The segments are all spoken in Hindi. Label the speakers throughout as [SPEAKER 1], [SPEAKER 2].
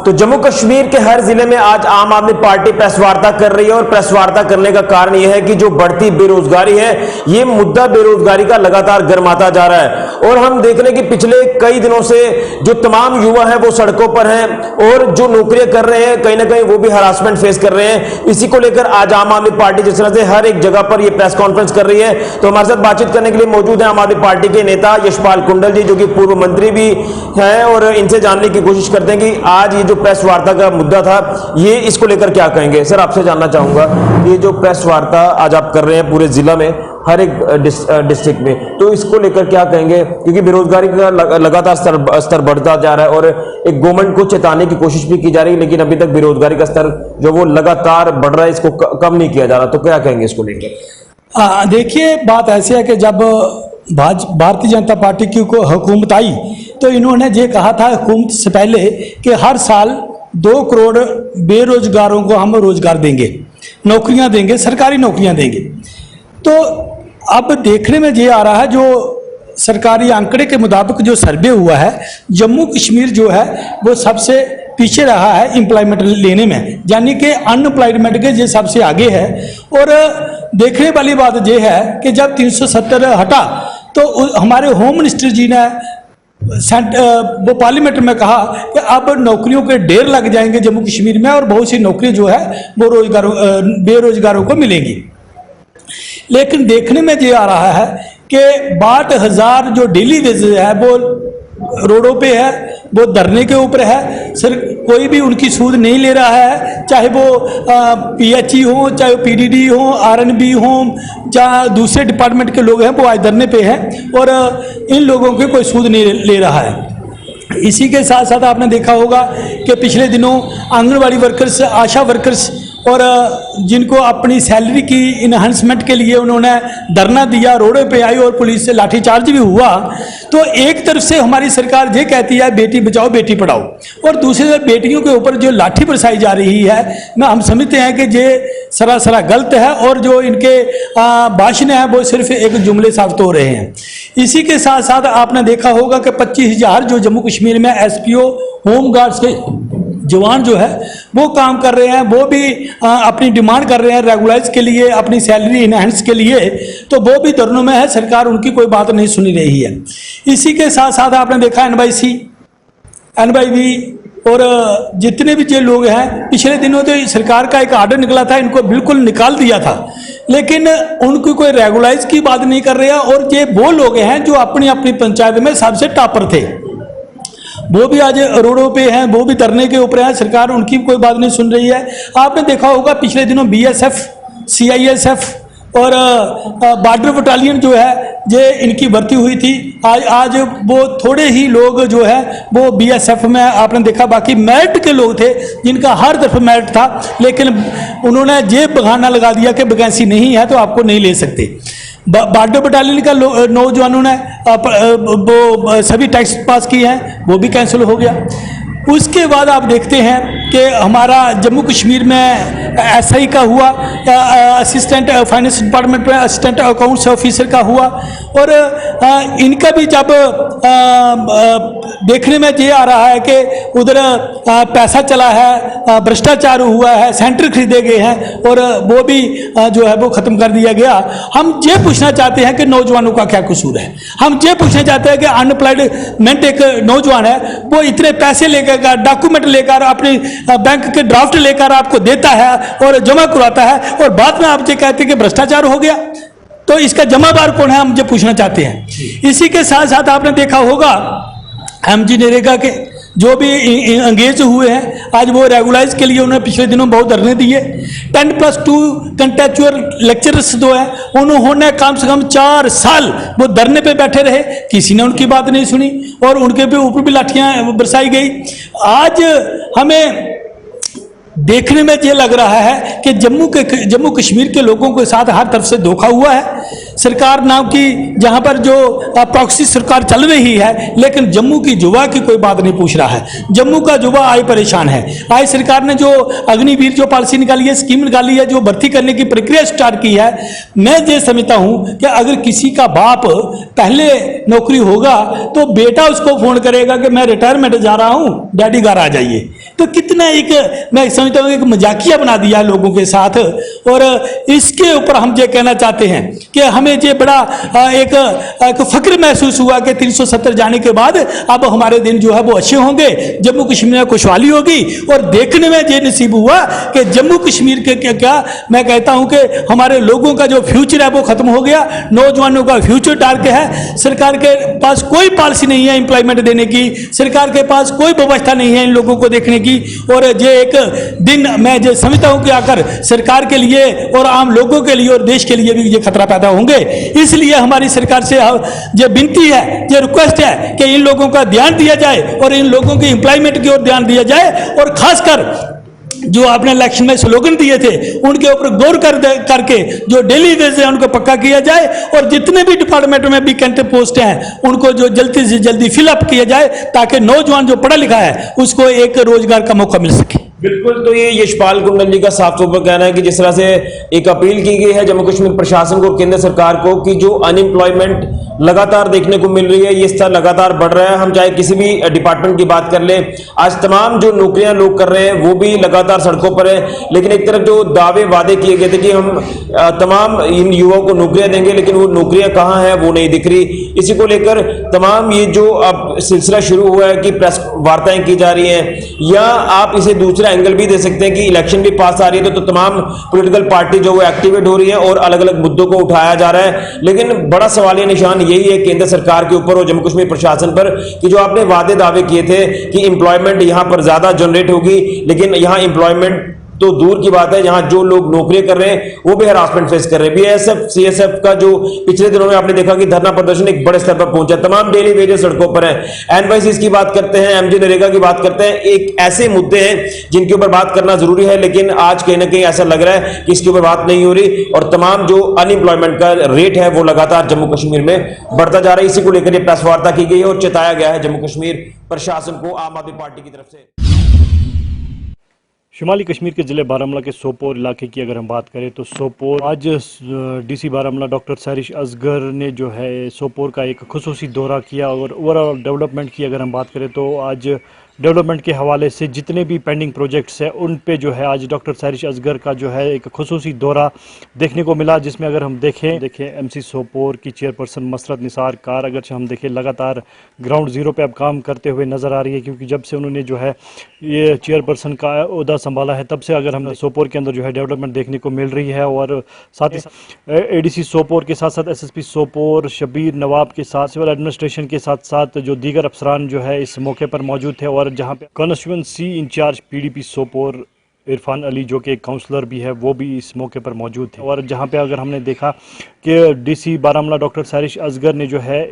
[SPEAKER 1] तो जम्मू कश्मीर के हर जिले में आज आम आदमी पार्टी प्रेस वार्ता कर रही है और प्रेस वार्ता करने का कारण यह है कि जो बढ़ती बेरोजगारी है, ये मुद्दा बेरोजगारी का लगातार गर्माता जा रहा है और हम देख रहे हैं कि पिछले कई दिनों से जो तमाम युवा हैं वो सड़कों पर हैं और जो नौकरियां कर रहे हैं कहीं ना कहीं वो भी हरासमेंट फेस कर रहे हैं। इसी को लेकर आज आम आदमी पार्टी जिस तरह से हर एक जगह पर ये प्रेस कॉन्फ्रेंस कर रही है, तो हमारे साथ बातचीत करने के लिए मौजूद है आम आदमी पार्टी के नेता यशपाल कुंडल जी, जो कि पूर्व मंत्री भी हैं, और इनसे जानने की कोशिश करते हैं कि आज ये जो प्रेस वार्ता का मुद्दा था ये इसको लेकर क्या कहेंगे। सर, आपसे जानना चाहूंगा, ये जो प्रेस वार्ता आज आप कर रहे हैं पूरे जिला में हर एक डिस्ट्रिक्ट में, तो इसको लेकर क्या कहेंगे, क्योंकि बेरोजगारी का लगातार स्तर बढ़ता जा रहा है और एक गवर्नमेंट को चेताने की कोशिश भी की जा रही है, लेकिन अभी तक बेरोजगारी का स्तर जो वो लगातार बढ़ रहा है, इसको कम नहीं किया जा रहा, तो क्या कहेंगे इसको लेकर?
[SPEAKER 2] देखिए, बात ऐसी है कि जब भारतीय जनता पार्टी की हुकूमत आई तो इन्होंने ये कहा था हुकूमत से पहले कि हर साल 2 करोड़ बेरोजगारों को हम रोजगार देंगे, नौकरियां देंगे, सरकारी नौकरियां देंगे। तो अब देखने में ये आ रहा है, जो सरकारी आंकड़े के मुताबिक जो सर्वे हुआ है, जम्मू कश्मीर जो है वो सबसे पीछे रहा है एम्प्लॉयमेंट लेने में, यानी कि अनएम्प्लॉयमेंट के ये सबसे आगे है। और देखने वाली बात यह है कि जब 370 हटा तो हमारे होम मिनिस्टर जी ने वो पार्लियामेंट में कहा कि अब नौकरियों के ढेर लग जाएंगे जम्मू कश्मीर में और बहुत सी नौकरी जो है वो बेरोजगारों को मिलेगी। लेकिन देखने में ये आ रहा है कि 62,000 जो डेली वेजेज है वो रोडों पे है, वो धरने के ऊपर है। सर, कोई भी उनकी सूद नहीं ले रहा है, चाहे वो PHE हो, चाहे वो PDD हो, RNB हो, चाहे दूसरे डिपार्टमेंट के लोग हैं, वो आज धरने पे हैं और इन लोगों के कोई सूद नहीं ले रहा है। इसी के साथ साथ आपने देखा होगा कि पिछले दिनों आंगनबाड़ी वर्कर्स, आशा वर्कर्स और जिनको अपनी सैलरी की इन्हांसमेंट के लिए उन्होंने धरना दिया, रोडों पे आई और पुलिस से लाठीचार्ज भी हुआ। तो एक तरफ से हमारी सरकार ये कहती है बेटी बचाओ बेटी पढ़ाओ, और दूसरी तरफ बेटियों के ऊपर जो लाठी बरसाई जा रही है, ना हम समझते हैं कि ये सरासर गलत है और जो इनके भाषण है वो सिर्फ एक जुमले साबित हो रहे हैं। इसी के साथ साथ आपने देखा होगा कि 25,000 जो जम्मू कश्मीर में SPO होमगार्ड्स के जवान जो है वो काम कर रहे हैं, वो भी अपनी डिमांड कर रहे हैं रेगुलाइज के लिए, अपनी सैलरी इनहेंस के लिए, तो वो भी धरनों में है, सरकार उनकी कोई बात नहीं सुनी रही है। इसी के साथ साथ आपने देखा NYC, NYB और जितने भी जो लोग हैं, पिछले दिनों तो सरकार का एक आर्डर निकला था, इनको बिल्कुल निकाल दिया था, लेकिन उनकी कोई रेगुलाइज की बात नहीं कर रहे हैं। और ये वो लोग हैं जो अपनी अपनी पंचायत में सबसे टॉपर थे, वो भी आज रोडों पे हैं, वो भी धरने के ऊपर हैं, सरकार उनकी कोई बात नहीं सुन रही है। आपने देखा होगा पिछले दिनों BSF, CISF और बॉर्डर बटालियन जो है ये इनकी भर्ती हुई थी। आज वो थोड़े ही लोग जो है वो BSF में आपने देखा, बाकी मेरिट के लोग थे जिनका हर तरफ मेरिट था, लेकिन उन्होंने ये बहाना लगा दिया कि वैकेंसी नहीं है तो आपको नहीं ले सकते। बॉर्डर बटालियन का नौजवानों ने वो सभी टेस्ट पास किए हैं, वो भी कैंसिल हो गया। उसके बाद आप देखते हैं कि हमारा जम्मू कश्मीर में SI का हुआ, असिस्टेंट फाइनेंस डिपार्टमेंट में असिस्टेंट अकाउंट्स ऑफिसर का हुआ, और इनका भी जब देखने में ये आ रहा है कि उधर पैसा चला है, भ्रष्टाचार हुआ है, सेंटर खरीदे गए हैं और वो भी जो है वो ख़त्म कर दिया गया। हम ये पूछना चाहते हैं कि नौजवानों का क्या कसूर है। हम ये पूछना चाहते हैं कि अनएम्प्लॉयमेंट एक नौजवान है, वो इतने पैसे लेकर डॉक्यूमेंट लेकर अपनी बैंक के ड्राफ्ट लेकर आपको देता है और जमा करवाता है, और बाद में आप ये कहते हैं कि भ्रष्टाचार हो गया, तो इसका जमादार कौन है, हम ये पूछना चाहते हैं। इसी के साथ साथ आपने देखा होगा MG नरेगा के जो भी एंगेज हुए हैं, आज वो रेगुलाइज के लिए उन्होंने पिछले दिनों बहुत धरने दिए। 10+2 कंटेक्चुअल लेक्चरर्स जो है उन्होंने कम से कम 4 साल वो धरने पे बैठे रहे, किसी ने उनकी बात नहीं सुनी और उनके भी ऊपर भी लाठियां बरसाई गई। आज हमें देखने में ये लग रहा है कि जम्मू कश्मीर के लोगों के साथ हर तरफ से धोखा हुआ है। सरकार नाम की जहां पर जो प्रॉक्सी सरकार चल रही है, लेकिन जम्मू की युवा की कोई बात नहीं पूछ रहा है। जम्मू का युवा आज परेशान है। आज सरकार ने जो अग्निवीर जो पॉलिसी निकाली है, स्कीम निकाली है, जो भर्ती करने की प्रक्रिया स्टार्ट की है, मैं ये समझता हूं कि अगर किसी का बाप पहले नौकरी होगा तो बेटा उसको फोन करेगा कि मैं रिटायरमेंट जा रहा हूं, डैडी घर आ जाइए। तो कितना एक मैं समझता हूं एक मजाकिया बना दिया लोगों के साथ। और इसके ऊपर हम ये कहना चाहते हैं कि हमें ये बड़ा एक फक्र महसूस हुआ कि 370 जाने के बाद अब हमारे दिन जो है वो अच्छे होंगे, जम्मू कश्मीर में खुशहाली होगी। और देखने में ये नसीब हुआ कि जम्मू कश्मीर के क्या मैं कहता हूं कि हमारे लोगों का जो फ्यूचर है वो खत्म हो गया, नौजवानों का फ्यूचर डार्क है। सरकार के पास कोई पॉलिसी नहीं है एम्प्लॉयमेंट देने की, सरकार के पास कोई व्यवस्था नहीं है इन लोगों को देखने की। और ये एक दिन मैं जो समझता हूं कि आकर सरकार के लिए और आम लोगों के लिए और देश के लिए भी ये खतरा पैदा होंगे। इसलिए हमारी सरकार से ये विनती है, ये रिक्वेस्ट है कि इन लोगों का ध्यान दिया जाए और इन लोगों की एम्प्लॉयमेंट की ओर ध्यान दिया जाए। और खासकर जो आपने इलेक्शन में स्लोगन दिए थे उनके ऊपर गौर करके जो डेली वेज है उनको पक्का किया जाए। और जितने भी डिपार्टमेंट में वैकेंट पोस्ट हैं उनको जो जल्दी से जल्दी फिलअप किया जाए ताकि नौजवान जो पढ़ा लिखा है उसको एक रोजगार का मौका मिल सके।
[SPEAKER 1] बिल्कुल, तो ये यशपाल कुंडल जी का साफ तौर पर कहना है कि जिस तरह से एक अपील की गई है जम्मू कश्मीर प्रशासन को, केंद्र सरकार को, कि जो अनएम्प्लॉयमेंट लगातार देखने को मिल रही है ये स्तर लगातार बढ़ रहा है। हम चाहे किसी भी डिपार्टमेंट की बात कर लें, आज तमाम जो नौकरियां लोग कर रहे हैं वो भी लगातार सड़कों पर है। लेकिन एक तरफ जो दावे वादे किए गए थे कि हम तमाम इन युवाओं को नौकरियां देंगे, लेकिन वो नौकरियां कहाँ हैं वो नहीं दिख रही। इसी को लेकर तमाम ये जो अब सिलसिला शुरू हुआ है कि प्रेस वार्ताएं की जा रही हैं, या आप इसे दूसरा एंगल भी दे सकते हैं कि इलेक्शन भी पास आ रही है तो तमाम पॉलिटिकल पार्टी जो वो एक्टिवेट हो रही है और अलग अलग मुद्दों को उठाया जा रहा है। लेकिन बड़ा सवालिया निशान यही है केंद्र सरकार के ऊपर और जम्मू कश्मीर प्रशासन पर कि जो आपने वादे दावे किए थे कि एम्प्लॉयमेंट यहां पर ज्यादा जनरेट होगी, लेकिन यहां एम्प्लॉयमेंट तो दूर की बात है, जहां जो लोग नौकरियां कर रहे हैं वो भी हरासमेंट फेस कर रहे हैं। बीएसएफ सीएसएफ का जो पिछले दिनों में आपने देखा कि धरना प्रदर्शन एक बड़े स्तर पर पहुंचा, तमाम डेली वेजेस सड़कों पर है। एनवाईसीस की बात करते हैं, एमजी नरेगा की बात करते हैं, एक ऐसे मुद्दे हैं जिनके ऊपर बात करना जरूरी है। लेकिन आज कहीं ना कहीं ऐसा लग रहा है कि इसके ऊपर बात नहीं हो रही और तमाम जो अनएम्प्लॉयमेंट का रेट है वो लगातार जम्मू कश्मीर में बढ़ता जा रहा है। इसी को लेकर यह प्रेस वार्ता की गई है और चेताया गया है जम्मू कश्मीर प्रशासन को आम आदमी पार्टी की तरफ से।
[SPEAKER 3] शुमाली कश्मीर के ज़िले बारामूला के सोपोर इलाके की अगर हम बात करें तो सोपोर आज डीसी बारामूला डॉक्टर सारिश असगर ने जो है सोपोर का एक खुसूसी दौरा किया और ओवरऑल डेवलपमेंट की अगर हम बात करें तो आज डेवलपमेंट के हवाले से जितने भी पेंडिंग प्रोजेक्ट्स हैं उन पे जो है आज डॉक्टर सारिश असगर का जो है एक खुसूसी दौरा देखने को मिला, जिसमें अगर हम देखें एमसी सोपोर की चेयरपर्सन मसरत निसार कार अगर हम देखें लगातार ग्राउंड जीरो पे अब काम करते हुए नज़र आ रही है, क्योंकि जब से उन्होंने जो है ये चेयरपर्सन का ओहदा संभाला है तब से अगर हम सोपोर के अंदर जो है डेवलपमेंट देखने को मिल रही है। और साथ ही एडीसी सोपोर के साथ साथ एसएसपी सोपोर शबीर नवाब के साथ सिविल एडमिनिस्ट्रेशन के साथ साथ जो दीगर अफसरान जो है इस मौके पर मौजूद थे। और जहां पे constituency incharge PDP Sopore Irfan Ali जो कि एक काउंसलर भी है वो भी इस मौके पर मौजूद थे। और जहां पे अगर हमने देखा कि डीसी बारामूला डॉक्टर सारिश असगर ने जो है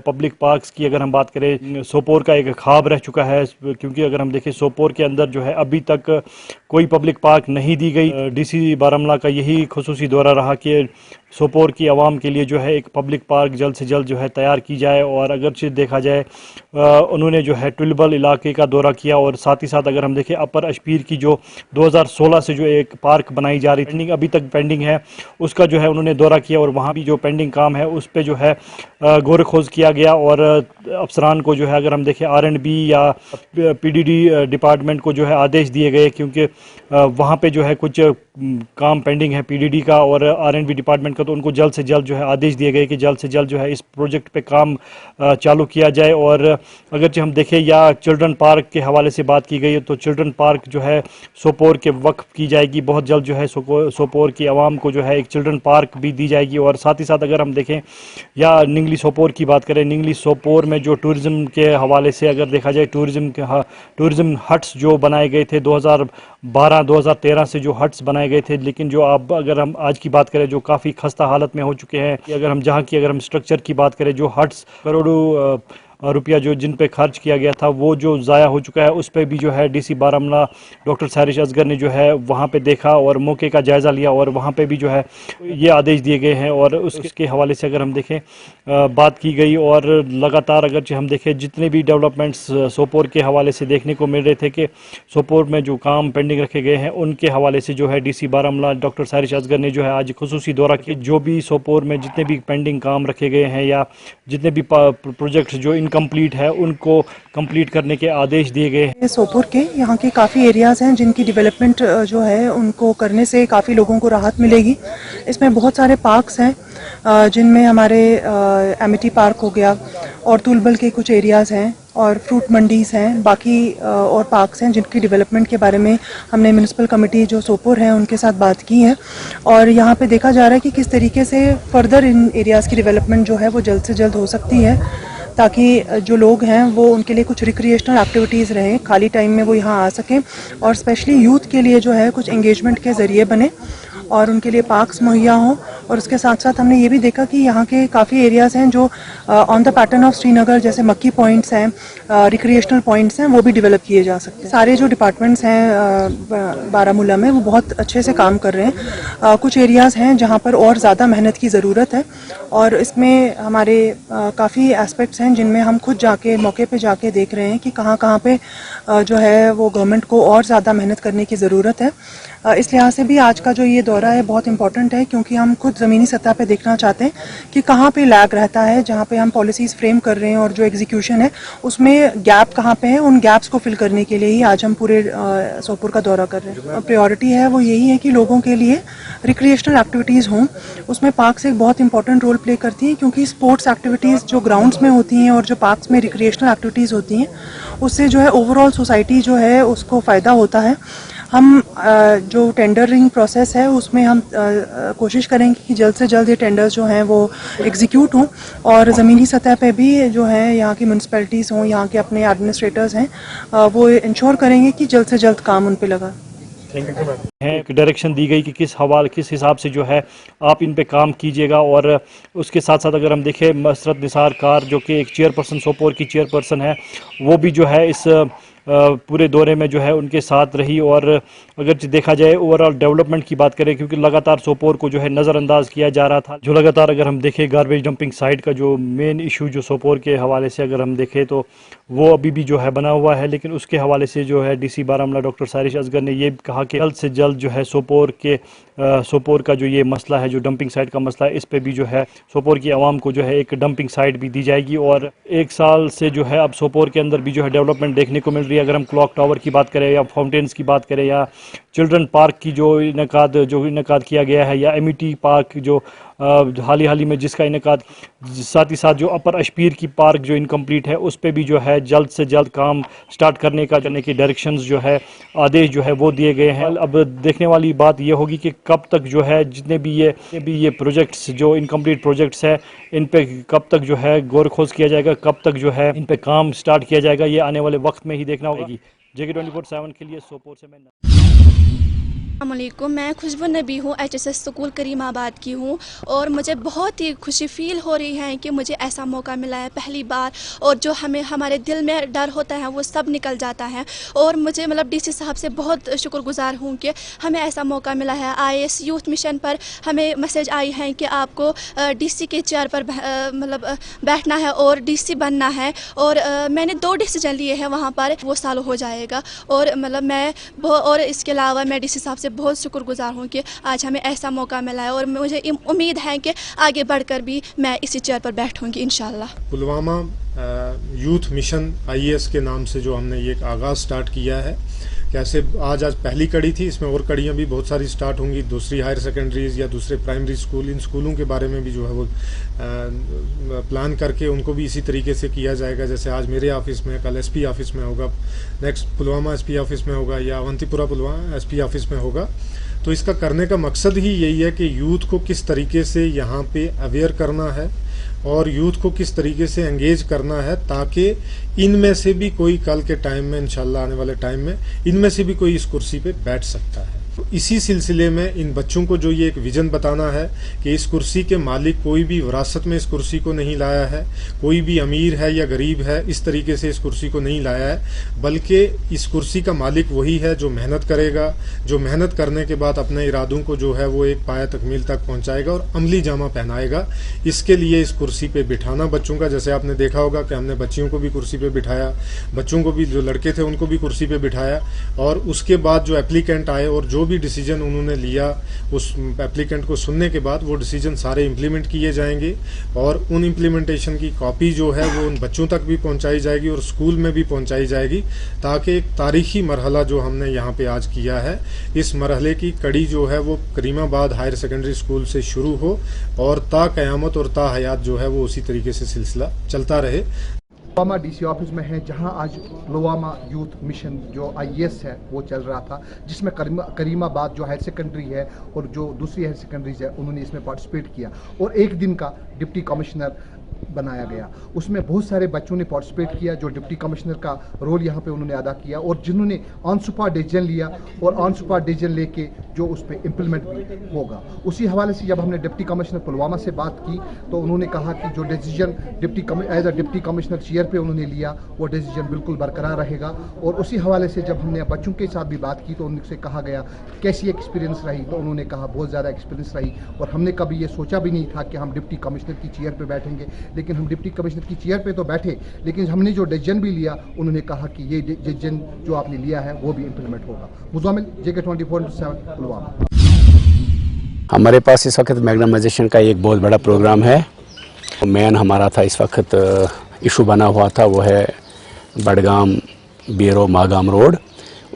[SPEAKER 3] पब्लिक पार्क्स की अगर हम बात करें, सोपोर का एक ख्वाब रह चुका है, क्योंकि अगर हम देखें सोपोर के अंदर जो है अभी तक कोई पब्लिक पार्क नहीं दी गई। डीसी बारामूला का यही खुसूसी दौरा रहा कि सोपोर की आवाम के लिए जो है एक पब्लिक पार्क जल्द से जल्द जो है तैयार की जाए। और अगरचे देखा जाए उन्होंने जो है टुलबल इलाके का दौरा किया और साथ ही साथ अगर हम देखें अपर अशपीर की जो 2016 से जो एक पार्क बनाई जा रही थी अभी तक पेंडिंग है उसका जो है उन्होंने दौरा किया और वहाँ भी जो पेंडिंग काम है उस पर जो है गौर खोज किया गया। और अफसरान को जो है अगर हम देखें R&B या PDD डिपार्टमेंट को जो है आदेश दिए गए, क्योंकि वहाँ पे जो है कुछ काम पेंडिंग है PDD का और R&B डिपार्टमेंट का, तो उनको जल्द से जल्द जो है आदेश दिए गए कि जल्द से जल्द जो है इस प्रोजेक्ट पे काम चालू किया जाए। और अगर हम देखें या चिल्ड्रन पार्क के हवाले से बात की गई है तो चिल्ड्रन पार्क जो है सोपोर के वक्फ की जाएगी, बहुत जल्द जो है सोपोर की आवाम को जो है एक चिल्ड्रन पार्क भी दी जाएगी। और साथ ही साथ अगर हम देखें या निंगली सोपोर की बात करें, निंगली सोपोर में जो टूरिज़्म के हवाले से अगर देखा जाए टूरिज़्म हट्स जो बनाए गए थे 2012-2013 से जो हट्स बनाए गए थे, लेकिन जो अब अगर हम आज की बात करें जो काफ़ी खस्ता हालत में हो चुके हैं। अगर हम जहाँ की अगर हम स्ट्रक्चर की बात करें जो हट्स करोड़ों रुपया जो जिन पे खर्च किया गया था वो जो ज़ाया हो चुका है, उस पर भी जो है डीसी बारामूला डॉक्टर सारिश असगर ने जो है वहाँ पे देखा और मौके का जायज़ा लिया और वहाँ पे भी जो है ये आदेश दिए गए हैं। और उसके हवाले से अगर हम देखें बात की गई और लगातार अगर हम देखें जितने भी डेवलपमेंट्स सोपोर के हवाले से देखने को मिल रहे थे कि सोपोर में जो काम पेंडिंग रखे गए हैं उनके हवाले से जो है डीसी बारामूला डॉक्टर सारिश असगर ने जो है आज खुसूसी दौरा किया। जो भी सोपोर में जितने भी पेंडिंग काम रखे गए हैं या जितने भी प्रोजेक्ट्स जो इनकम्प्लीट है उनको कंप्लीट करने के आदेश दिए गए हैं।
[SPEAKER 4] सोपोर के यहाँ के काफ़ी एरियाज़ हैं जिनकी डेवलपमेंट जो है उनको करने से काफ़ी लोगों को राहत मिलेगी। इसमें बहुत सारे पार्क्स हैं जिनमें हमारे एमिटी पार्क हो गया और तुलबल के कुछ एरियाज़ हैं और फ्रूट मंडीज़ हैं, बाकी और पार्क्स हैं जिनकी डेवलपमेंट के बारे में हमने म्यूनिसिपल कमेटी जो सोपोर है उनके साथ बात की है। और यहाँ पे देखा जा रहा है कि किस तरीके से फर्दर इन एरियाज़ की डेवलपमेंट जो है वो जल्द से जल्द हो सकती है, ताकि जो लोग हैं वो उनके लिए कुछ रिक्रिएशनल एक्टिविटीज़ रहें, खाली टाइम में वो यहाँ आ सकें और स्पेशली यूथ के लिए जो है कुछ एंगेजमेंट के ज़रिए बने और उनके लिए पार्क्स मुहैया हों। और उसके साथ साथ हमने ये भी देखा कि यहाँ के काफ़ी एरियाज़ हैं जो on the pattern of Srinagar, जैसे मक्की पॉइंट्स हैं, रिक्रिएशनल पॉइंट्स हैं, वो भी डेवलप किए जा सकते हैं। सारे जो डिपार्टमेंट्स हैं बारामूला में वो बहुत अच्छे से काम कर रहे हैं। कुछ एरियाज़ हैं जहाँ पर और ज़्यादा मेहनत की ज़रूरत है और इसमें हमारे काफ़ी एस्पेक्ट्स हैं जिनमें हम खुद जाके मौके पे जाके देख रहे हैं कि कहाँ पे जो है वो गवर्नमेंट को और ज़्यादा मेहनत करने की ज़रूरत है। इस लिहाज से भी आज का जो ये दौरा है बहुत इंपॉर्टेंट है, क्योंकि हम खुद ज़मीनी सतह पे देखना चाहते हैं कि कहाँ पे लैग रहता है, जहाँ पे हम पॉलिसीज़ फ्रेम कर रहे हैं और जो एग्जीक्यूशन है उसमें गैप कहाँ पे है, उन गैप्स को फिल करने के लिए ही आज हम पूरे सोपोर का दौरा कर रहे हैं। प्रायोरिटी है वो यही है कि लोगों के लिए रिक्रिएशनल एक्टिविटीज़ हों। उसमें पार्क्स एक बहुत इंपॉर्टेंट रोल प्ले करती हैं, क्योंकि स्पोर्ट्स एक्टिविटीज़ जो ग्राउंड्स में होती हैं और जो पार्क्स में रिक्रिएशनल एक्टिविटीज़ होती हैं उससे जो है ओवरऑल सोसाइटी जो है उसको फ़ायदा होता है। हम जो टेंडरिंग प्रोसेस है उसमें हम कोशिश करेंगे कि जल्द से जल्द ये टेंडर्स जो हैं वो एग्जीक्यूट हों और ज़मीनी सतह पे भी जो है यहाँ की म्यूनसिपैलिटीज़ हों, यहाँ के अपने एडमिनिस्ट्रेटर्स हैं, वो इंश्योर करेंगे कि जल्द से जल्द काम उन पे लगा।
[SPEAKER 3] एक डायरेक्शन दी गई कि किस हिसाब से जो है आप इन पे काम कीजिएगा। और उसके साथ साथ अगर हम देखें मसरत निसार कार जो कि एक चेयरपर्सन सोपोर की चेयरपर्सन है, वो भी जो है इस पूरे दौरे में जो है उनके साथ रही। और अगर देखा जाए ओवरऑल डेवलपमेंट की बात करें, क्योंकि लगातार सोपोर को जो है नज़रअंदाज किया जा रहा था, जो लगातार अगर हम देखें गार्बेज डंपिंग साइट का जो मेन इशू जो सोपोर के हवाले से अगर हम देखें तो वो अभी भी जो है बना हुआ है। लेकिन उसके हवाले से जो है डीसी बारामूला डॉक्टर सारिश असगर ने ये कहा कि जल्द से जल्द जो है सोपोर का जो ये मसला है, जो डंपिंग साइट का मसला है, इस पे भी जो है सोपोर की आवाम को जो है एक डंपिंग साइट भी दी जाएगी। और एक साल से जो है अब सोपोर के अंदर भी जो है डेवलपमेंट देखने को मिल रही है। अगर हम क्लॉक टावर की बात करें या फाउंटेन्स की बात करें या चिल्ड्रन पार्क की जो इनकाद किया गया है, या एमिटी पार्क जो हाल ही में जिसका इनकाद, साथ ही साथ जो अपर अशपीर की पार्क जो इनकम्प्लीट है उस पे भी जो है जल्द से जल्द काम स्टार्ट करने की डायरेक्शंस जो है आदेश जो है वो दिए गए हैं। अब देखने वाली बात ये होगी कि कब तक जो है जितने भी ये प्रोजेक्ट्स जो इनकम्प्लीट प्रोजेक्ट्स है इन पे कब तक जो है गौर खोज किया जाएगा, कब तक जो है इन पे काम स्टार्ट किया जाएगा, ये आने वाले वक्त में ही देखना होगी। JK24/7 के लिए सोपोर से मैं
[SPEAKER 5] अस्सलामुअलैकुम, मैं खुशबू नबी हूँ, HSS स्कूल करीमाबाद की हूँ और मुझे बहुत ही खुशी फील हो रही है कि मुझे ऐसा मौका मिला है पहली बार। और जो हमारे दिल में डर होता है वो सब निकल जाता है। और मुझे डीसी साहब से बहुत शुक्रगुजार हूँ कि हमें ऐसा मौका मिला है। IAS यूथ मिशन पर हमें मैसेज आई है कि आपको DC के चेयर पर बैठना है और DC बनना है। और मैंने 2 डिसीजन लिए हैं वहाँ पर, वो साल हो जाएगा। और और इसके अलावा मैं DC साहब से बहुत शुक्रगुजार हूँ कि आज हमें ऐसा मौका मिला है और मुझे उम्मीद है कि आगे बढ़कर भी मैं इसी चेयर पर बैठूंगी इंशाल्लाह।
[SPEAKER 6] पुलवामा यूथ मिशन IAS के नाम से जो हमने ये आगाज़ स्टार्ट किया है, कैसे आज पहली कड़ी थी, इसमें और कड़ियाँ भी बहुत सारी स्टार्ट होंगी। दूसरी हायर सेकेंडरीज या दूसरे प्राइमरी स्कूल, इन स्कूलों के बारे में भी जो है वो प्लान करके उनको भी इसी तरीके से किया जाएगा। जैसे आज मेरे ऑफिस में, कल SP ऑफिस में होगा, नेक्स्ट पुलवामा SP ऑफिस में होगा या अवंतीपुरा पुलवामा SP ऑफिस में होगा। तो इसका करने का मकसद ही यही है कि यूथ को किस तरीके से यहाँ पे अवेयर करना है और यूथ को किस तरीके से एंगेज करना है, ताकि इनमें से भी कोई कल के टाइम में, इंशाल्लाह आने वाले टाइम में, इनमें से भी कोई इस कुर्सी पे बैठ सकता है। इसी सिलसिले में इन बच्चों को जो ये एक विजन बताना है कि इस कुर्सी के मालिक कोई भी विरासत में इस कुर्सी को नहीं लाया है, कोई भी अमीर है या गरीब है इस तरीके से इस कुर्सी को नहीं लाया है, बल्कि इस कुर्सी का मालिक वही है जो मेहनत करेगा, जो मेहनत करने के बाद अपने इरादों को जो है वो एक पाया तकमील तक पहुंचाएगा और अमली जामा पहनाएगा। इसके लिए इस कुर्सी पे बिठाना बच्चों का, जैसे आपने देखा होगा कि हमने बच्चियों को भी कुर्सी पे बिठाया, बच्चों को भी, जो लड़के थे उनको भी कुर्सी पे बिठाया, और उसके बाद जो एप्लीकेंट आए और जो भी डिसीजन उन्होंने लिया उस एप्लीकेंट को सुनने के बाद वो डिसीजन सारे इम्प्लीमेंट किए जाएंगे और उन इम्प्लीमेंटेशन की कॉपी जो है वो उन बच्चों तक भी पहुंचाई जाएगी और स्कूल में भी पहुंचाई जाएगी, ताकि एक तारीखी मरहला जो हमने यहाँ पे आज किया है, इस मरहले की कड़ी जो है वो करीमाबाद हायर सेकेंडरी स्कूल से शुरू हो और ता क़यामत और ता हयात जो है वो उसी तरीके से सिलसिला चलता रहे।
[SPEAKER 7] पुलवामा डीसी ऑफिस में है, जहां आज पुलवामा यूथ मिशन जो IAS है वो चल रहा था, जिसमें करीमाबाद जो हायर सेकेंडरी है और जो दूसरी हायर सेकेंडरीज है उन्होंने इसमें पार्टिसिपेट किया और एक दिन का डिप्टी कमिश्नर बनाया गया। उसमें बहुत सारे बच्चों ने पार्टिसिपेट किया जो डिप्टी कमिश्नर का रोल यहाँ पे उन्होंने अदा किया और जिन्होंने ऑन स्पॉट डिसीजन लिया और ऑन स्पॉट डिसीजन लेके जो उस पर इम्प्लीमेंट भी होगा। उसी हवाले से जब हमने डिप्टी कमिश्नर पुलवामा से बात की तो उन्होंने कहा कि जो decision as a deputy commissioner chair पे उन्होंने लिया वो डिसीजन बिल्कुल बरकरार रहेगा। और उसी हवाले से जब हमने बच्चों के साथ भी बात की तो उनसे कहा गया कैसी एक्सपीरियंस रही, तो उन्होंने कहा बहुत ज़्यादा एक्सपीरियंस रही और हमने कभी ये सोचा भी नहीं था कि हम डिप्टी कमिश्नर की चेयर पर बैठेंगे, लेकिन हम डिप्टी कमिश्नर की चेयर पे तो बैठे, लेकिन हमने जो डिसीजन भी लिया उन्होंने कहा कि ये डिसीजन जो आपने लिया है वो भी इम्प्लीमेंट होगा। मुजामिल JK 24/7 पुलवामा।
[SPEAKER 8] हमारे पास इस वक्त मैग्नेटाइजेशन का एक बहुत बड़ा प्रोग्राम है। मेन हमारा था इस वक्त इशू बना हुआ था वो है बडगाम बीरो मागाम रोड।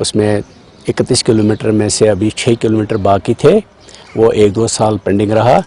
[SPEAKER 8] उसमें 31 किलोमीटर में से अभी 6 किलोमीटर बाकी थे, वो 1-2 साल पेंडिंग रहा।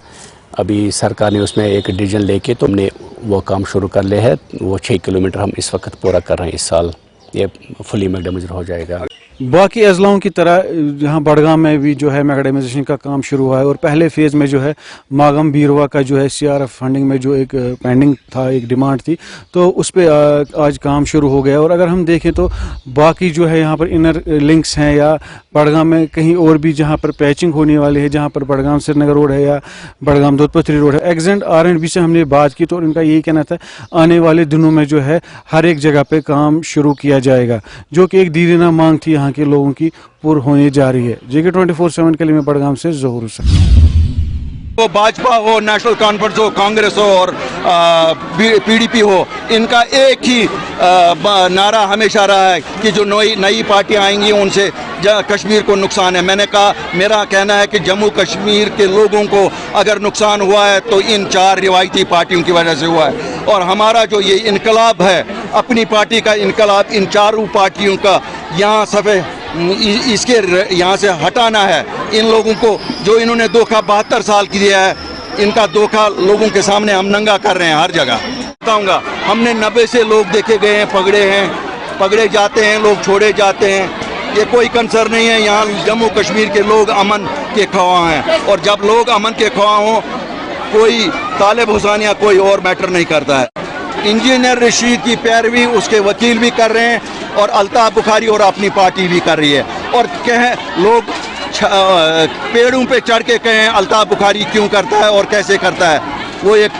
[SPEAKER 8] अभी सरकार ने उसमें एक डिसीजन लेके तो हमने वो काम शुरू कर लिया है। वो 6 किलोमीटर हम इस वक्त पूरा कर रहे हैं। इस साल ये फुली मैग्नेटाइज हो जाएगा।
[SPEAKER 9] बाकी अजलाओं की तरह यहाँ बडगाम में भी जो है मैग्नेटाइजेशन का काम शुरू हुआ है और पहले फेज़ में जो है मागम बीरवा का जो है CRF फंडिंग में जो एक पेंडिंग था, एक डिमांड थी, तो उस पर आज काम शुरू हो गया। और अगर हम देखें तो बाकी जो है यहाँ पर इनर लिंक्स हैं या बडगाम में कहीं और भी जहाँ पर पैचिंग होने वाली है, जहाँ पर बडगाम श्रीनगर रोड है या बडगाम दूधपथरी रोड है, एग्जेंट R&B से हमने बात की तो उनका यही कहना था आने वाले दिनों में जो है हर एक जगह पे काम शुरू किया जाएगा, जो कि एक दीवाना मांग थी यहाँ के लोगों की पूरी होने जा रही है। JK 24/7 के लिए मैं बडगाम से ज़हूर हुसैन।
[SPEAKER 10] वो भाजपा हो, नेशनल कॉन्फ्रेंस हो, कांग्रेस हो और PDP हो, इनका एक ही नारा हमेशा रहा है कि जो नई पार्टियां आएंगी उनसे कश्मीर को नुकसान है। मैंने कहा, मेरा कहना है कि जम्मू कश्मीर के लोगों को अगर नुकसान हुआ है तो इन 4 रिवायती पार्टियों की वजह से हुआ है और हमारा जो ये इनकलाब है, अपनी पार्टी का इनकलाब, इन 4 पार्टियों का यहाँ इसके यहाँ से हटाना है। इन लोगों को जो इन्होंने धोखा 72 साल की दिया है, इनका धोखा लोगों के सामने हम नंगा कर रहे हैं हर जगह। बताऊंगा, हमने 90 से लोग देखे गए हैं, पकड़े जाते हैं, लोग छोड़े जाते हैं। ये कोई कंसर्न नहीं है। यहाँ जम्मू कश्मीर के लोग अमन के ख्वाह हैं और जब लोग अमन के ख्वाह हों, कोई तालिब हुसैन या कोई और मैटर नहीं करता है। इंजीनियर रशीद की पैरवी उसके वकील भी कर रहे हैं और अल्ताफ बुखारी और अपनी पार्टी भी कर रही है। और कहें लोग पेड़ों पे चढ़ के कहें अल्ताफ बुखारी क्यों करता है और कैसे करता है। वो एक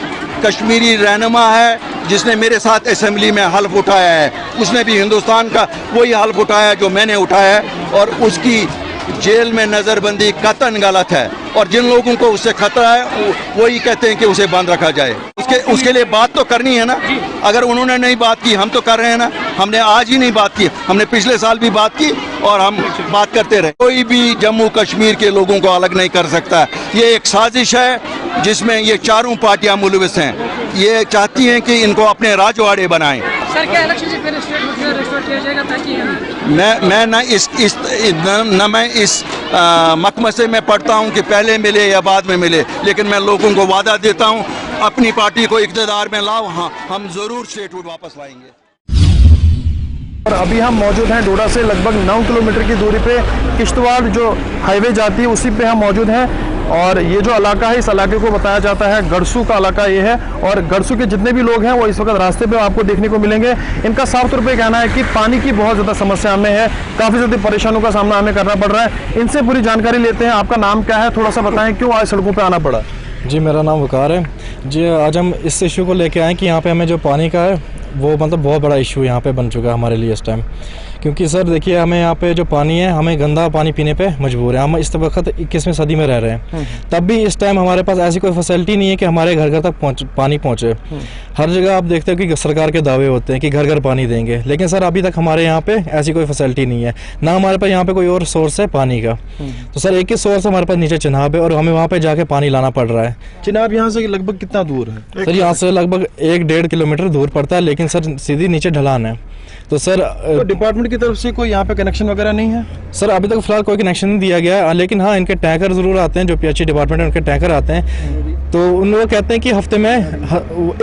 [SPEAKER 10] कश्मीरी रहनुमा है जिसने मेरे साथ असेंबली में हल्फ उठाया है, उसने भी हिंदुस्तान का वही हल्फ उठाया जो मैंने उठाया है और उसकी जेल में नज़रबंदी कतन गलत है। और जिन लोगों को उससे खतरा है वही कहते हैं कि उसे बंद रखा जाए। उसके लिए बात तो करनी है ना। अगर उन्होंने नहीं बात की, हम तो कर रहे हैं ना। हमने आज ही नहीं बात की, हमने पिछले साल भी बात की और हम बात करते रहे। कोई भी जम्मू कश्मीर के लोगों को अलग नहीं कर सकता। ये एक साजिश है जिसमें ये 4 पार्टियां मुलविस हैं। ये चाहती हैं कि इनको अपने राजवाड़े बनाएं।
[SPEAKER 11] सर, क्या इलेक्शन से फिर रिस्टोर किया जाएगा ताकि
[SPEAKER 10] मैं इस मकमसे में पढ़ता हूं कि पहले मिले या बाद में मिले, लेकिन मैं लोगों को वादा देता हूं अपनी पार्टी को इक़्तिदार में लाओ, हाँ हम ज़रूर स्टेटहुड वापस लाएंगे।
[SPEAKER 12] और अभी हम मौजूद हैं डोडा से लगभग 9 किलोमीटर की दूरी पे किश्तवाड़ जो हाईवे जाती है उसी पे हम मौजूद हैं और ये जो इलाका है, इस इलाके को बताया जाता है गड़सू का इलाका ये है। और गड़सू के जितने भी लोग हैं वो इस वक्त रास्ते पे आपको देखने को मिलेंगे। इनका साफ तौर पे कहना है कि पानी की बहुत ज़्यादा समस्या हमें है, काफ़ी ज़्यादा परेशानियों का सामना हमें करना पड़ रहा है। इनसे पूरी जानकारी लेते हैं। आपका नाम क्या है, थोड़ा सा बताएं, क्यों आज सड़कों पर आना पड़ा?
[SPEAKER 13] जी, मेरा नाम वकार है जी। आज हम इस इशू को लेके आए कि यहाँ पे हमें जो पानी का है वो मतलब बहुत बड़ा इशू यहाँ पे बन चुका है हमारे लिए इस टाइम। क्योंकि सर देखिए, हमें यहाँ पे जो पानी है, हमें गंदा पानी पीने पे मजबूर है। हम इस वक्त 21वीं सदी में रह रहे हैं, तब भी इस टाइम हमारे पास ऐसी कोई फैसिलिटी नहीं है कि हमारे घर घर तक पानी पहुँचे। हर जगह आप देखते हो कि सरकार के दावे होते हैं कि घर घर पानी देंगे, लेकिन सर अभी तक हमारे यहाँ पे ऐसी कोई फैसिलिटी नहीं है, ना हमारे पास यहाँ पे कोई और सोर्स है पानी का। तो सर एक ही सोर्स हमारे पास नीचे चिनाब है और हमें वहाँ पे जाके पानी लाना पड़ रहा है।
[SPEAKER 12] चिनाब यहाँ से लगभग कितना दूर है?
[SPEAKER 13] सर यहाँ से लगभग 1-1.5 किलोमीटर दूर पड़ता है, लेकिन सर सीधी नीचे ढलान है। तो सर
[SPEAKER 12] डिपार्टमेंट की तरफ से कोई यहाँ पे कनेक्शन वगैरह नहीं है?
[SPEAKER 13] सर अभी तक फिलहाल कोई कनेक्शन नहीं दिया गया है, लेकिन हाँ इनके टैंकर ज़रूर आते हैं। जो पीएचई डिपार्टमेंट है उनके टैंकर आते हैं, तो उन लोग कहते हैं कि हफ्ते में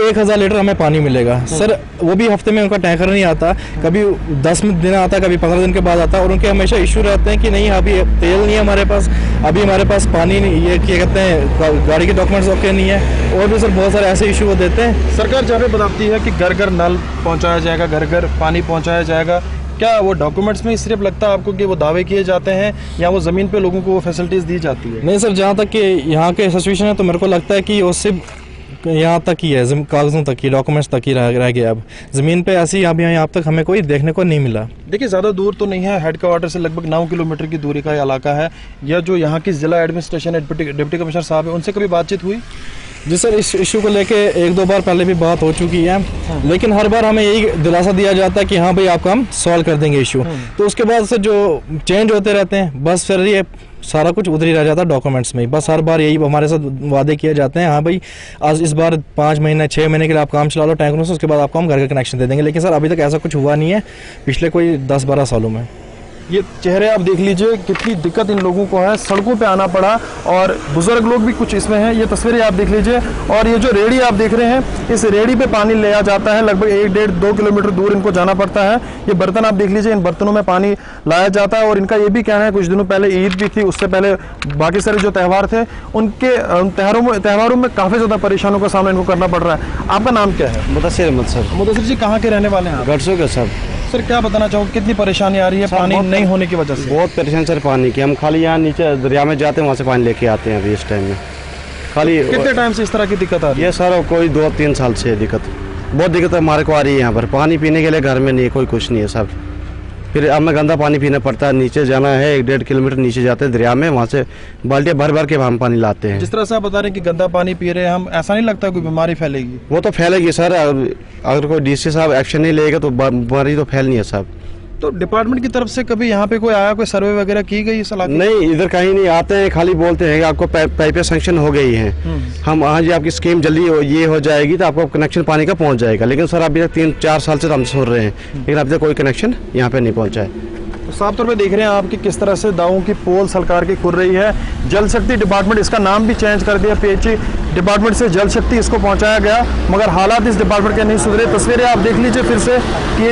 [SPEAKER 13] 1000 लीटर हमें पानी मिलेगा। सर वो भी हफ्ते में उनका टैंकर नहीं आता, कभी 10 दिन आता है, कभी 15 दिन के बाद आता है। और उनके हमेशा इशू रहते हैं कि नहीं अभी तेल नहीं है हमारे पास, अभी हमारे पास पानी नहीं, ये क्या कहते हैं गाड़ी के डॉक्यूमेंट्स ओके नहीं है, और भी सर बहुत सारे ऐसे इशू वो देते हैं।
[SPEAKER 12] सरकार जहाँ पे बताती है कि घर घर नल पहुँचाया जाएगा, घर घर पानी पहुँचाया जाएगा, क्या वो डॉक्यूमेंट्स में सिर्फ लगता है आपको कि वो दावे किए जाते हैं या वो ज़मीन पे लोगों को वो फैसिलिटीज़ दी जाती है?
[SPEAKER 13] नहीं सर, जहाँ तक कि यहाँ के सिचुएशन है तो मेरे को लगता है कि वो सिर्फ यहाँ तक ही है, कागज़ों तक ही, डॉक्यूमेंट्स तक ही रह गया। अब ज़मीन पे ऐसी अभी यहाँ तक हमें कोई देखने को नहीं मिला।
[SPEAKER 12] देखिए ज़्यादा दूर तो नहीं है, हेड क्वार्टर से लगभग 9 किलोमीटर की दूरी का इलाका है। या जो यहाँ की ज़िला एडमिनिस्ट्रेशन डिप्टी कमिश्नर साहब है, उनसे कभी बातचीत हुई?
[SPEAKER 13] जी सर, इस इशू को लेके 1-2 बार पहले भी बात हो चुकी है, लेकिन हर बार हमें यही दिलासा दिया जाता है कि हाँ भाई आपका हम सॉल्व कर देंगे इशू। तो उसके बाद से जो चेंज होते रहते हैं, बस फिर ये सारा कुछ उधर ही रह जाता है डॉक्यूमेंट्स में। बस हर बार यही हमारे साथ वादे किए जाते हैं, हाँ भाई आज इस बार 5 महीने 6 महीने के लिए आप काम चला लो टैंकरों से, उसके बाद आपको हम घर का कनेक्शन दे देंगे। लेकिन सर अभी तक ऐसा कुछ हुआ नहीं है पिछले कोई 10-12 सालों में।
[SPEAKER 12] ये चेहरे आप देख लीजिए, कितनी दिक्कत इन लोगों को है, सड़कों पे आना पड़ा। और बुजुर्ग लोग भी कुछ इसमें हैं, ये तस्वीरें आप देख लीजिए। और ये जो रेडी आप देख रहे हैं, इस रेडी पे पानी लिया जाता है, लगभग 1-1.5-2 किलोमीटर दूर इनको जाना पड़ता है। ये बर्तन आप देख लीजिए, इन बर्तनों में पानी लाया जाता है। और इनका ये भी कहना है, कुछ दिनों पहले ईद भी थी, उससे पहले बाकी सारे जो त्यौहार थे, उनके त्योहारों में काफ़ी ज़्यादा परेशानियों का सामना इनको करना पड़ रहा है। आपका नाम क्या है?
[SPEAKER 14] मुदस्सिर अहमद सर।
[SPEAKER 12] मुदस्सिर जी कहाँ के रहने वाले हैं?
[SPEAKER 14] गड़सू के सर।
[SPEAKER 12] सर क्या बताना चाहोगे, कितनी परेशानी आ रही है पानी नहीं होने की वजह से?
[SPEAKER 14] बहुत परेशान सर पानी की। हम खाली यहाँ नीचे दरिया में जाते हैं, वहाँ से पानी लेके आते हैं अभी इस टाइम में। खाली
[SPEAKER 12] कितने टाइम से इस तरह की दिक्कत आ रही है?
[SPEAKER 14] ये सर कोई 2-3 साल से दिक्कत, बहुत दिक्कत हमारे को आ रही है। यहाँ पर पानी पीने के लिए घर में नहीं है, कोई कुछ नहीं है सर। फिर हमें गंदा पानी पीना पड़ता है, नीचे जाना है, 1-1.5 किलोमीटर नीचे जाते हैं दरिया में, वहाँ से बाल्टियाँ भर भर के हम पानी लाते हैं।
[SPEAKER 12] जिस तरह से आप बता रहे हैं कि गंदा पानी पी रहे हैं हम, ऐसा नहीं लगता कोई बीमारी फैलेगी?
[SPEAKER 14] वो तो फैलेगी सर, अगर कोई डीसी साहब एक्शन नहीं लेगा तो बीमारी तो फैलनी है साहब।
[SPEAKER 12] तो डिपार्टमेंट की तरफ से कभी यहाँ पे कोई आया, कोई सर्वे वगैरह की गई इस इलाके?
[SPEAKER 14] नहीं, इधर कहीं नहीं आते हैं, खाली बोलते हैं कि आपको पाइपें सैंक्शन हो गई हैं, हम हाँ जी आपकी स्कीम जल्दी ये हो जाएगी तो आपको कनेक्शन पानी का पहुँच जाएगा। लेकिन सर अभी तक 3-4 साल से तो हम सुन रहे हैं, लेकिन अभी तक कोई कनेक्शन यहाँ पे नहीं पहुँचा है।
[SPEAKER 12] तो साफ तौर पे देख रहे हैं आप कि किस तरह से दावों की पोल सरकार की खुल रही है। जल शक्ति डिपार्टमेंट, इसका नाम भी चेंज कर दिया, पीएचई डिपार्टमेंट से जल शक्ति इसको पहुंचाया गया, मगर हालात इस डिपार्टमेंट के नहीं सुधरे। तस्वीरें आप देख लीजिए फिर से कि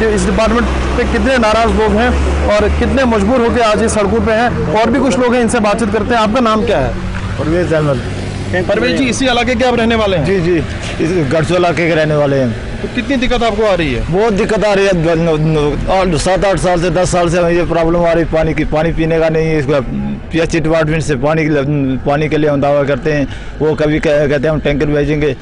[SPEAKER 12] इस डिपार्टमेंट पे कितने नाराज लोग हैं और कितने मजबूर होकर आज ये सड़कों पे हैं। और भी कुछ लोग हैं, इनसे बातचीत करते हैं। आपका नाम क्या है?
[SPEAKER 15] परवेज अहमद।
[SPEAKER 12] परवेज जी, इसी इलाके के आप रहने वाले हैं?
[SPEAKER 15] जी जी, इस गड़सू इलाके के रहने वाले हैं।
[SPEAKER 12] तो कितनी दिक्कत आपको आ रही है?
[SPEAKER 15] बहुत दिक्कत आ रही है, 7-8 साल से 10 साल से ये प्रॉब्लम आ रही है पानी की। पानी पीने का नहीं है, इसको पीएचई डिपार्टमेंट से पानी के लिए हम दावा करते हैं, वो कभी कहते हैं हम टैंकर भेजेंगे,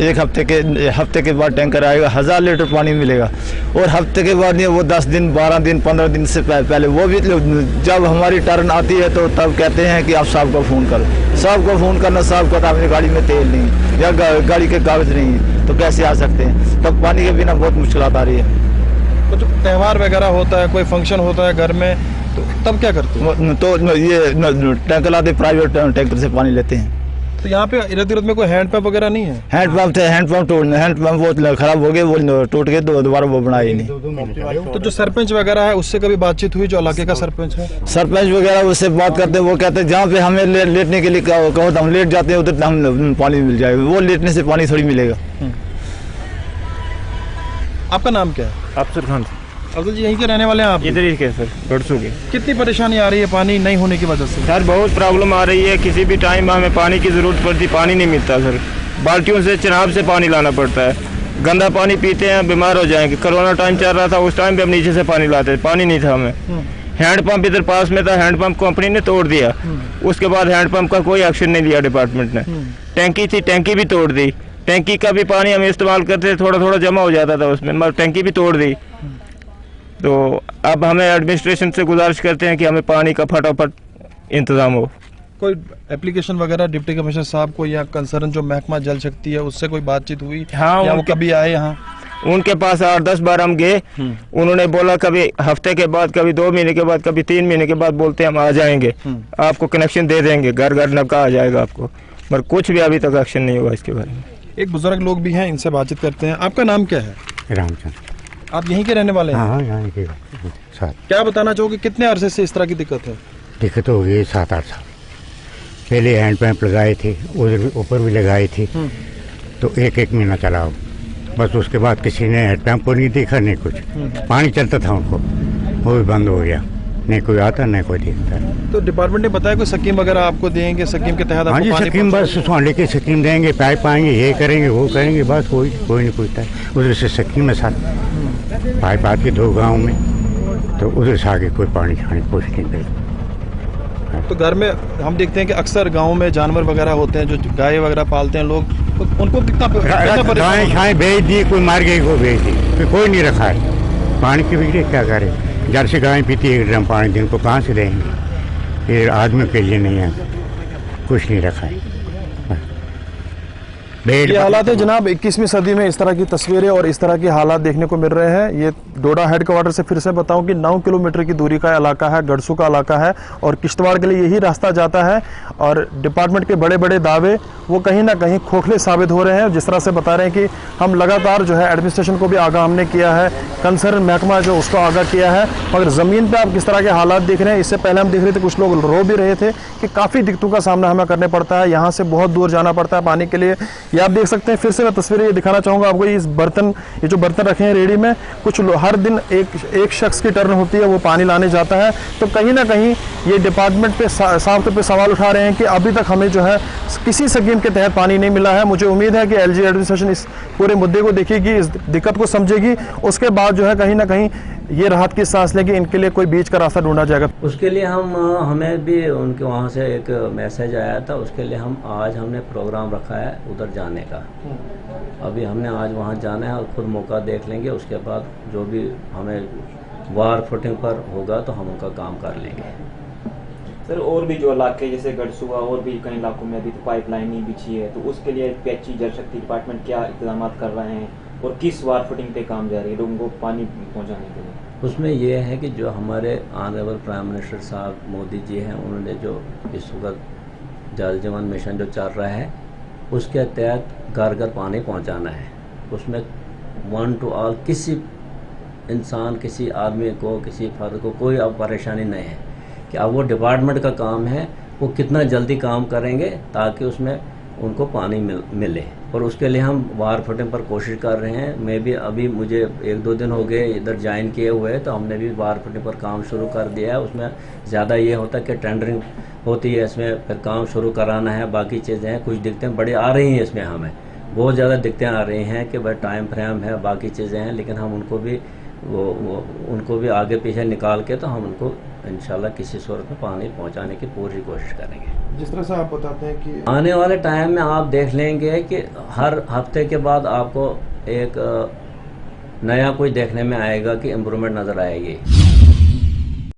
[SPEAKER 15] एक हफ्ते के बाद टैंकर आएगा, 1000 लीटर पानी मिलेगा। और हफ्ते के बाद नहीं, वो 10 दिन 12 दिन 15 दिन से पहले, वो भी जब हमारी टर्न आती है तो तब कहते हैं कि आप साहब को फ़ोन करो। साहब को फ़ोन करना, साहब को अपनी गाड़ी में तेल नहीं या गाड़ी के कागज़ नहीं, तो कैसे आ सकते हैं? तब पानी के बिना बहुत मुश्किल आ रही है।
[SPEAKER 12] तो जब त्यौहार वगैरह होता है, कोई फंक्शन होता है घर में, तो तब क्या करते हैं?
[SPEAKER 15] तो ये टैंकर लाते, प्राइवेट टैंकर से पानी लेते हैं।
[SPEAKER 12] तो यहाँ पे इर्द गिर्द में कोई हैंडपंप वगैरह नहीं है?
[SPEAKER 15] हैंडपंप थे, हैंडपंप वो खराब हो गए, वो टूट गए, तो दोबारा वो बनाए नहीं।
[SPEAKER 12] तो जो सरपंच वगैरह है उससे कभी बातचीत हुई, जो इलाके का सरपंच है?
[SPEAKER 15] सरपंच वगैरह उससे बात करते हैं, वो कहते हैं जहाँ पे हमें लेटने के लिए कहो तो हम लेट जाते हैं, उधर हम पानी मिल जाएगा। वो लेटने से पानी थोड़ी मिलेगा।
[SPEAKER 12] आपका नाम क्या है?
[SPEAKER 16] अफसर खान।
[SPEAKER 12] अब्दुल जी यहीं के रहने वाले हैं आप?
[SPEAKER 16] इधर ही के सर, गड़सू के।
[SPEAKER 12] कितनी परेशानी आ रही है पानी नहीं होने की वजह से?
[SPEAKER 16] सर बहुत प्रॉब्लम आ रही है, किसी भी टाइम हमें पानी की ज़रूरत पड़ती, पानी नहीं मिलता सर। बाल्टियों से चिनाब से पानी लाना पड़ता है, गंदा पानी पीते हैं बीमार हो जाएंगे। कोरोना टाइम चल रहा था, उस टाइम भी हम नीचे से पानी लाते थे, पानी नहीं था हमें। हैंडपंप इधर पास में था, हैंडपंप कंपनी ने तोड़ दिया। उसके बाद हैंडपंप का कोई एक्शन नहीं लिया डिपार्टमेंट ने। टैंकी थी, टैंकी भी तोड़ दी। टैंकी का भी पानी हम इस्तेमाल करते थे, थोड़ा थोड़ा जमा हो जाता था उसमें, मगर टैंकी भी तोड़ दी। तो अब हमें एडमिनिस्ट्रेशन से गुजारिश करते हैं कि हमें पानी का फटाफट इंतजाम हो।
[SPEAKER 12] कोई एप्लीकेशन वगैरह डिप्टी कमिश्नर साहब को या कंसर्न जो महकमा जल शक्ति है उससे कोई बातचीत हुई?
[SPEAKER 16] हाँ,
[SPEAKER 12] या वो कभी आए यहाँ?
[SPEAKER 16] उनके पास 8-10 बार हम गए। उन्होंने बोला कभी हफ्ते के बाद, कभी 2 महीने के बाद, कभी 3 महीने के बाद बोलते हैं हम आ जाएंगे, आपको कनेक्शन दे देंगे, घर घर नलका आ जाएगा आपको, मगर कुछ भी अभी तक एक्शन नहीं हुआ इसके बारे में।
[SPEAKER 12] एक बुजुर्ग लोग भी हैं, इनसे बातचीत करते हैं। आपका नाम क्या है?
[SPEAKER 17] रामचंद्र।
[SPEAKER 12] आप यहीं के रहने वाले हैं?
[SPEAKER 17] हाँ, यहाँ के साथ।
[SPEAKER 12] क्या बताना चाहोगे कितने अरसे से इस तरह की दिक्कत है?
[SPEAKER 17] दिक्कत हो गई 7-8 साल। पहले हैंडपंप लगाए थे, उधर ऊपर भी लगाई थी, तो 1-1 महीना चला बस। उसके बाद किसी ने हैंडपंप को नहीं देखा, नहीं कुछ। पानी चलता था उनको, वो भी बंद हो गया, नहीं कोई आता नहीं कोई देखता।
[SPEAKER 12] तो डिपार्टमेंट ने बताया कोई स्कीम वगैरह आपको देंगे, स्कीम के तहत?
[SPEAKER 17] हाँ जी, स्कीम बस सोने की स्कीम देंगे, पाइप आएंगे, ये करेंगे वो करेंगे, बस कोई नहीं पूछता है। उधर से स्कीम में साथ पाइप आती 2 गाँव में, तो उधर से आगे कोई पानी छाने की कोशिश नहीं करेगी।
[SPEAKER 12] तो घर में हम देखते हैं कि अक्सर गाँव में जानवर वगैरह होते हैं, जो गाय वगैरह पालते हैं लोग, तो उनको कितना
[SPEAKER 17] गाय छाए बेच दी, कोई मार गई को बेच दी, कोई नहीं रखा है। पानी की बिगड़े क्या करे, जर्सी गाय पीती 1 ड्रम पानी दिन को कहाँ से देंगे? ये आदमी के लिए नहीं है, कुछ नहीं रखा है।
[SPEAKER 12] ये हालात है जनाब, 21वीं सदी में इस तरह की तस्वीरें और इस तरह के हालात देखने को मिल रहे हैं। ये डोडा हेडक्वार्टर से फिर से बताऊं कि 9 किलोमीटर की दूरी का इलाका है, गड़सू का इलाका है, और किश्तवाड़ के लिए यही रास्ता जाता है। और डिपार्टमेंट के बड़े बड़े दावे वो कहीं ना कहीं खोखले साबित हो रहे हैं। जिस तरह से बता रहे हैं कि हम लगातार जो है एडमिनिस्ट्रेशन को भी आगाह हमने किया है, कंसर्न महकमा जो उसको आगाह किया है, मगर ज़मीन पर आप किस तरह के हालात देख रहे हैं। इससे पहले हम देख रहे थे कुछ लोग रो भी रहे थे कि काफ़ी दिक्कतों का सामना हमें करने पड़ता है, यहाँ से बहुत दूर जाना पड़ता है पानी के लिए। ये आप देख सकते हैं, फिर से मैं तस्वीरें ये दिखाना चाहूँगा आपको। इस बर्तन, ये जो बर्तन रखे हैं रेडी में, कुछ हर दिन एक शख्स की टर्न होती है, वो पानी लाने जाता है। तो कहीं ना कहीं ये डिपार्टमेंट पे साफ तौर पे सवाल उठा रहे हैं कि अभी तक हमें जो है किसी स्कीम के तहत पानी नहीं मिला है। मुझे उम्मीद है कि एलजी एडमिनिस्ट्रेशन इस पूरे मुद्दे को देखेगी, इस दिक्कत को समझेगी, उसके बाद जो है कहीं ना कहीं ये राहत की सांस लेगी, इनके लिए कोई बीच का रास्ता ढूंढा जाएगा।
[SPEAKER 18] उसके लिए हमें भी उनके वहाँ से एक मैसेज आया था, उसके लिए आज हमने प्रोग्राम रखा है उधर जाने का। अभी हमने आज वहाँ जाना है और खुद मौका देख लेंगे, उसके बाद जो भी हमें वार फुटिंग पर होगा तो हम उनका काम कर लेंगे।
[SPEAKER 19] सर और भी जो इलाके जैसे गड़सू और भी कई इलाकों में अभी तो पाइपलाइन नहीं बिछी है, तो उसके लिए पीएचई जल शक्ति डिपार्टमेंट क्या इंतजाम कर रहे हैं और किस वार फुटिंग पे काम जारी है लोगों को पानी पहुंचाने के लिए?
[SPEAKER 18] उसमें यह है कि जो हमारे ऑनरेबल प्राइम मिनिस्टर साहब मोदी जी हैं, उन्होंने जो इस वक्त जल जीवन मिशन जो चल रहा है उसके तहत घर घर पानी पहुंचाना है। उसमें 1 to all, किसी इंसान, किसी आदमी को, किसी फर्द को कोई अब परेशानी नहीं है कि अब वो डिपार्टमेंट का काम है, वो कितना जल्दी काम करेंगे ताकि उसमें उनको पानी मिले। और उसके लिए हम वार फुटिंग पर कोशिश कर रहे हैं। मैं भी अभी मुझे 1-2 दिन हो गए इधर ज्वाइन किए हुए, तो हमने भी वार फुटिंग पर काम शुरू कर दिया है। उसमें ज़्यादा ये होता है कि टेंडरिंग होती है, इसमें फिर काम शुरू कराना है, बाकी चीज़ें हैं। कुछ दिक्कतें बड़ी आ रही हैं इसमें, हमें बहुत ज़्यादा दिक्कतें आ रही हैं कि भाई टाइम फ्रेम है, बाकी चीज़ें हैं, लेकिन हम उनको भी उनको भी आगे पीछे निकाल के तो हम उनको इंशाल्लाह किसी सूरत में पानी पहुंचाने की पूरी कोशिश करेंगे।
[SPEAKER 12] जिस तरह से आप बताते हैं कि
[SPEAKER 18] आने वाले टाइम में आप देख लेंगे कि हर हफ्ते के बाद आपको एक नया कुछ देखने में आएगा कि इम्प्रूवमेंट नज़र आएगी।